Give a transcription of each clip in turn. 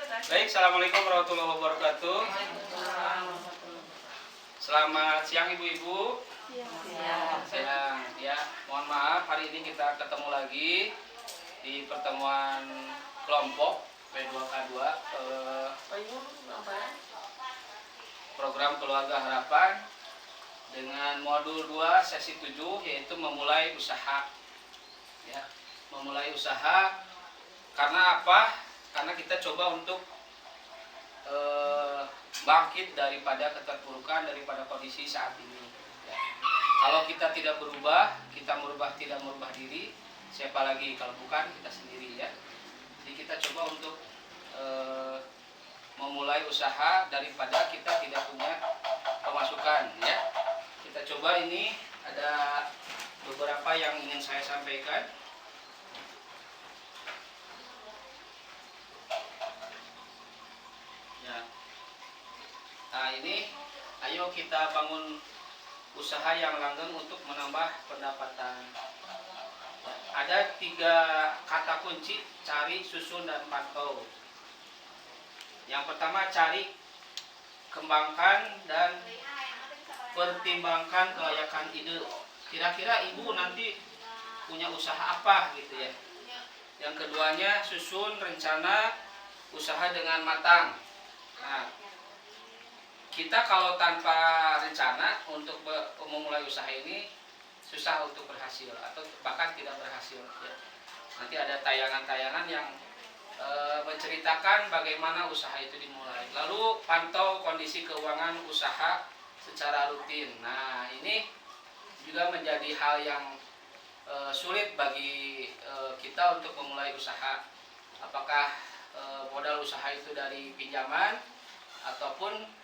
Baik, assalamualaikum warahmatullahi wabarakatuh. Selamat siang ibu-ibu. Siang. Ya, mohon maaf hari ini kita ketemu lagi di pertemuan kelompok P2K2 program Keluarga Harapan dengan modul 2 sesi 7 yaitu memulai usaha. Ya, memulai usaha karena apa? Karena kita coba untuk bangkit daripada keterpurukan daripada kondisi saat ini. Ya. Kalau kita tidak berubah, kita tidak merubah diri, siapa lagi kalau bukan kita sendiri ya. Jadi kita coba untuk memulai usaha daripada kita tidak punya pemasukan ya. Kita coba ini ada beberapa yang ingin saya sampaikan. Nah ini, ayo kita bangun usaha yang langgeng untuk menambah pendapatan. Ada 3 kata kunci, cari, susun, dan pantau. Yang pertama cari, kembangkan, dan pertimbangkan kelayakan ide. Kira-kira ibu nanti punya usaha apa gitu ya. Yang keduanya susun rencana usaha dengan matang. Nah, kita kalau tanpa rencana untuk memulai usaha ini susah untuk berhasil atau bahkan tidak berhasil ya. Nanti ada tayangan-tayangan yang menceritakan bagaimana usaha itu dimulai. Lalu pantau kondisi keuangan usaha secara rutin. Nah ini juga menjadi hal yang sulit bagi kita untuk memulai usaha. Apakah modal usaha itu dari pinjaman ataupun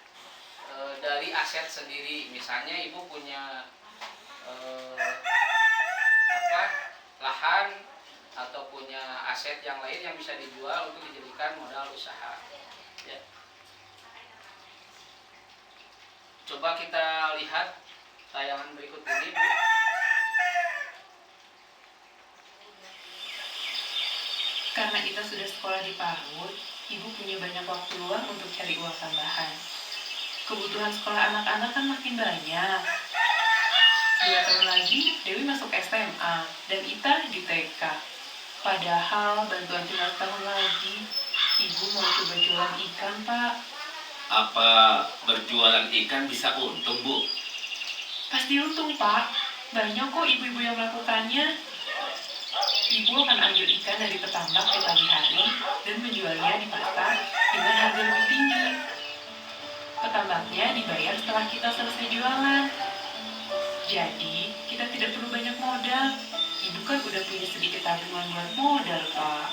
dari aset sendiri. Misalnya ibu punya lahan atau punya aset yang lain yang bisa dijual untuk dijadikan modal usaha ya. Coba kita lihat tayangan berikut ini Bu. Karena kita sudah sekolah di PAUD, ibu punya banyak waktu luang untuk cari uang tambahan. Kebutuhan sekolah anak-anak kan makin banyak. 2 tahun lagi Dewi masuk SMA dan Ita di TK. Padahal bantuan cuma tahun lagi. Ibu mau coba jualan ikan, Pak. Apa berjualan ikan bisa untung, Bu? Pasti untung, Pak. Banyak kok ibu-ibu yang melakukannya. Ibu akan ambil ikan dari petambak di pagi hari dan menjualnya di pasar dengan harga lebih tinggi. Petambaknya dibayar setelah kita selesai jualan. Jadi, kita tidak perlu banyak modal. Ibu kan udah punya sedikit tabungan buat modal, Pak.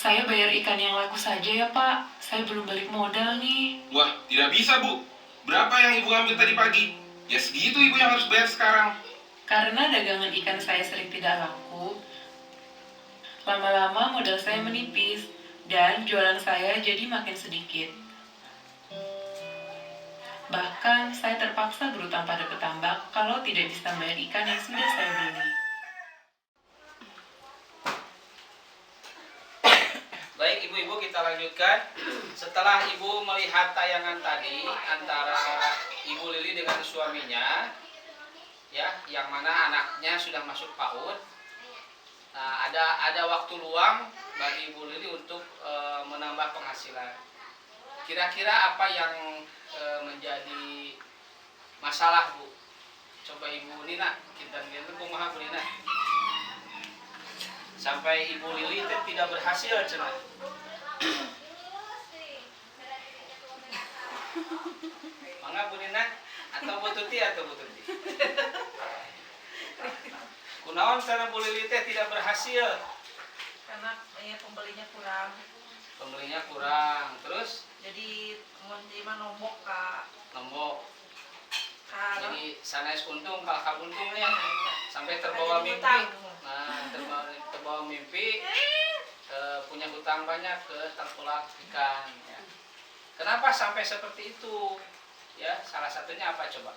Saya bayar ikan yang laku saja ya, Pak. Saya belum balik modal nih. Wah, tidak bisa, Bu. Berapa yang Ibu ambil tadi pagi? Ya segitu Ibu yang harus bayar sekarang. Karena dagangan ikan saya sering tidak laku, lama-lama modal saya menipis dan jualan saya jadi makin sedikit. Bahkan saya terpaksa berutang pada petambak kalau tidak bisa bayar ikan yang sudah saya beli. Baik ibu-ibu, kita lanjutkan. Setelah ibu melihat tayangan tadi antara Ibu Lili dengan suaminya ya, yang mana anaknya sudah masuk PAUD. Nah, ada waktu luang bagi Ibu Lili untuk menambah penghasilan. Kira-kira apa yang menjadi masalah, Bu? Coba Ibu Nina, kita lihat kumaha Bu Nina. Sampai Ibu Lili itu tidak berhasil cenah. Mangga Bu Nina atau Bu Tuti kunaon karena Bu Lili teh tidak berhasil? Karena pembelinya kurang. Pembelinya kurang. Terus Jadi mau terima nombok Kak. nombok. Kak, Jadi jadi sanes untung kalah kabuntung ya, sampai terbawa Jadi mimpi. hutang. Nah, terbawa mimpi, punya hutang banyak ke tengkulak ikan. Ya. Kenapa sampai seperti itu? Ya, salah satunya apa coba?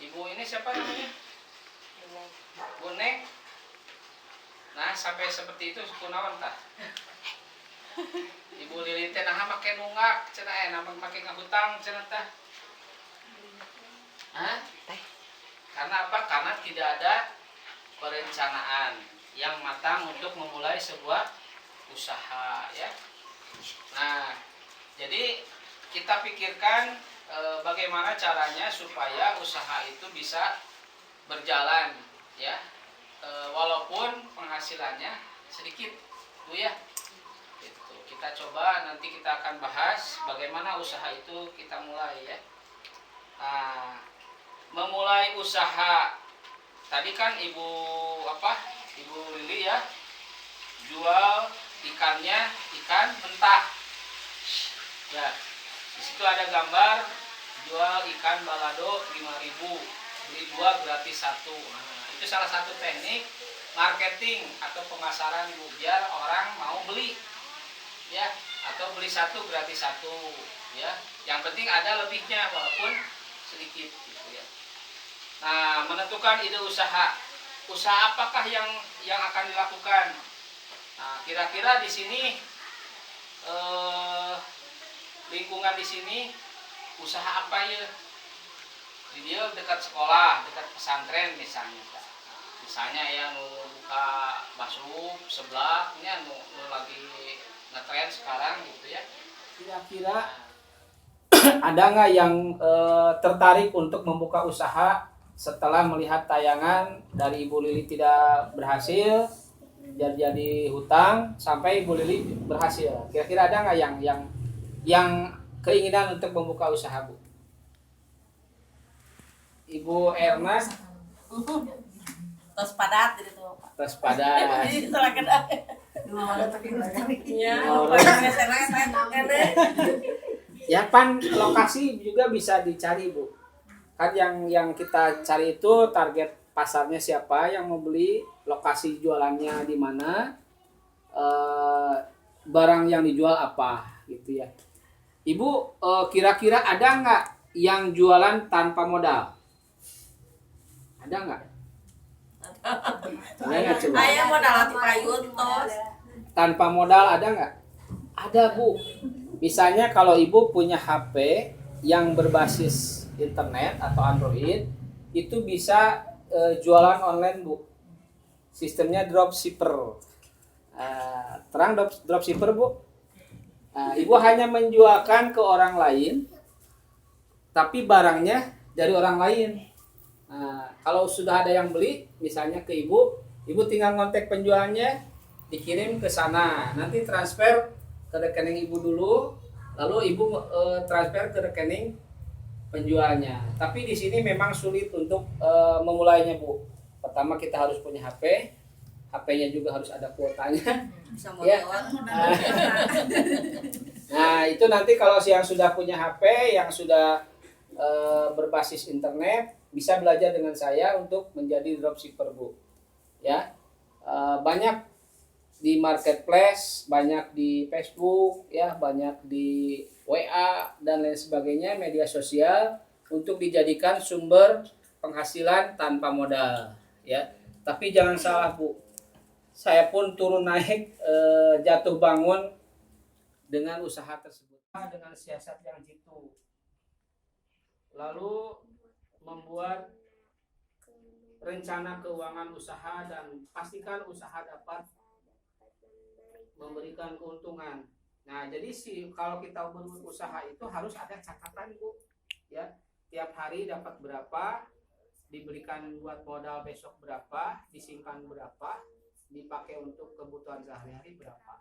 Ibu ini siapa namanya? Bu Neng. Nah, sampai seperti itu kunaon tah? Ibu Lili teh nah make nunggak cenah nama make ngahutang cenah tah. Hah? Karena apa? Karena tidak ada perencanaan yang matang untuk memulai sebuah usaha ya. Nah, jadi kita pikirkan bagaimana caranya supaya usaha itu bisa berjalan ya. Walaupun penghasilannya sedikit, Bu ya. Gitu. Kita coba nanti kita akan bahas bagaimana usaha itu kita mulai ya. Nah, memulai usaha tadi kan Ibu Lili ya jual ikannya ikan mentah ya. Di situ ada gambar jual ikan balado 5.000, beli 2 gratis 1. Nah, itu salah satu teknik marketing atau pemasaran Bu biar orang mau beli ya, atau beli 1 gratis 1 ya. Yang penting ada lebihnya walaupun sedikit gitu ya. Nah, menentukan ide usaha apakah yang akan dilakukan. Nah, kira-kira di sini lingkungan di sini usaha apa ya? Di dia dekat sekolah, dekat pesantren misalnya. Misalnya ya nu buka bakso sebelahnya nu lagi ngetren sekarang gitu ya. Kira-kira ada nggak yang tertarik untuk membuka usaha setelah melihat tayangan dari Ibu Lili tidak berhasil jadi hutang sampai Ibu Lili berhasil? Kira-kira ada nggak yang keinginan untuk membuka usaha, Bu? Ibu Erna Tos padat jadi tuh Pak. tos padat. Ya pan lokasi juga bisa dicari, Bu. Kan yang kita cari itu target pasarnya siapa yang mau beli, lokasi jualannya di mana, barang yang dijual apa gitu ya. Ibu kira-kira ada nggak yang jualan tanpa modal? Ada nggak? Ada nggak coba? Ayah modal hati payun tos. Tanpa modal ada nggak? Ada, Bu. Misalnya kalau ibu punya HP yang berbasis internet atau Android, itu bisa jualan online, Bu. Sistemnya dropshipper. Terang dropshipper, Bu? Ibu hanya menjualkan ke orang lain, tapi barangnya dari orang lain. Kalau sudah ada yang beli, misalnya ke ibu tinggal kontak penjualnya, dikirim ke sana, nanti transfer ke rekening ibu dulu, lalu ibu transfer ke rekening penjualnya. Tapi di sini memang sulit untuk memulainya, Bu. Pertama kita harus punya HP-nya juga harus ada kuotanya. Ya. Nah, itu nanti kalau yang sudah punya HP, yang sudah berbasis internet, bisa belajar dengan saya untuk menjadi dropshipper, Bu. Ya. Banyak di marketplace, banyak di Facebook, ya, banyak di WA dan lain sebagainya, media sosial untuk dijadikan sumber penghasilan tanpa modal, ya. Tapi jangan salah, Bu. Saya pun turun naik, jatuh bangun dengan usaha tersebut, dengan siasat yang jitu. Lalu membuat rencana keuangan usaha dan pastikan usaha dapat memberikan keuntungan. Nah, jadi kalau kita berusaha itu harus ada catatan, Bu. Ya, tiap hari dapat berapa, diberikan buat modal besok berapa, disimpan berapa, dipakai untuk kebutuhan sehari-hari berapa.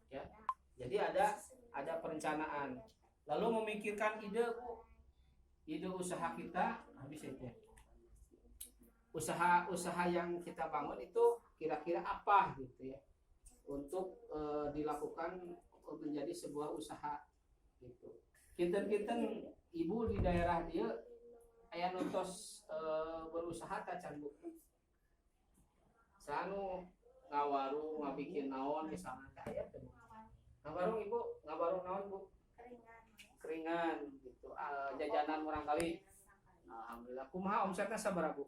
Ya. Jadi ada perencanaan. Lalu memikirkan ide, Bu. Ide usaha kita habis itu. Usaha yang kita bangun itu kira-kira apa gitu ya, untuk dilakukan menjadi sebuah usaha gitu. Kinten-kinten ibu di daerah dia aya nuntos berusaha ta can Bu? Sanu ngawarung ngabikin naon misalnya aya teh Bu? Ngawarung Ibu, ngawarung naon Bu? Keringan gitu. Jajanan murang kali. Alhamdulillah. Kumaha omsetnya sabaraha Bu?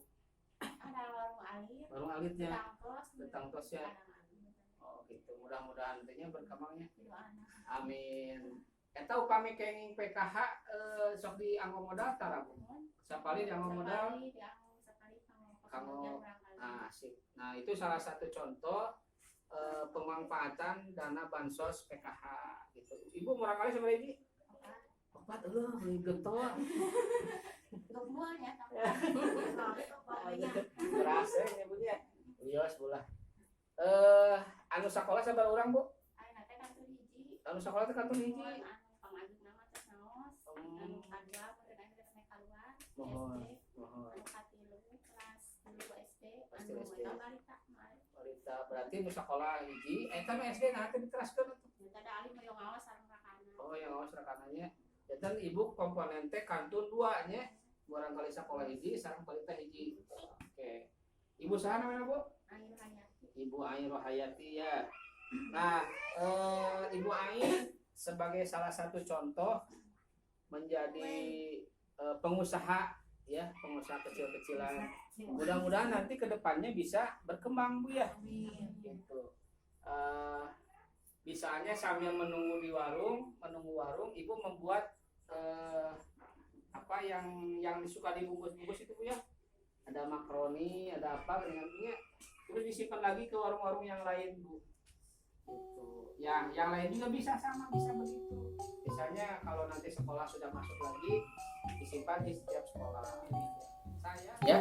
Ada warung alit, Warung alitnya, betang tos, betang tos ya. Oh gitu. Mudah-mudahan teh berkembangnya. Amin. Eta upami kenging PKH sok dianggo modal tara Bu? Sapali dianggo modal. Kanggo sip. Nah, itu salah satu contoh pemanfaatan dana bansos PKH gitu. Ibu murah kali sama ini? Opat beli getol. Berasa ya Bu ya. Wios bulah. Anu sakola sabar urang Bu? Anu sakola teh kantor hiji. Mohon. Barita berarti nu sakola hiji, eta nu SD nah teh diteraskeun atuh. Oh, yang awas rekanannya. Dan ibu komponen teh kantun 2 nya. Barangkali sakola hiji, sareng balita hiji. Oke. Ibu saha namanya Bu? Ibu Ain Rohayati ya. Nah, Ibu Ain sebagai salah satu contoh menjadi pengusaha ya, pengusaha kecil-kecilan. Mudah-mudahan nanti kedepannya bisa berkembang Bu ya. Gitu. Misalnya sambil menunggu warung, Ibu membuat apa yang disuka dibungkus-bungkus itu Bu ya. Ada makaroni, ada apa dengannya. Terus disimpan lagi ke warung-warung yang lain Bu. Gitu. Yang lain juga bisa sama, bisa begitu. Misalnya kalau nanti sekolah sudah masuk lagi, disimpan di setiap sekolah. Saya ya,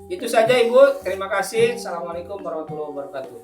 itu saja Ibu. Terima kasih. Assalamualaikum warahmatullahi wabarakatuh.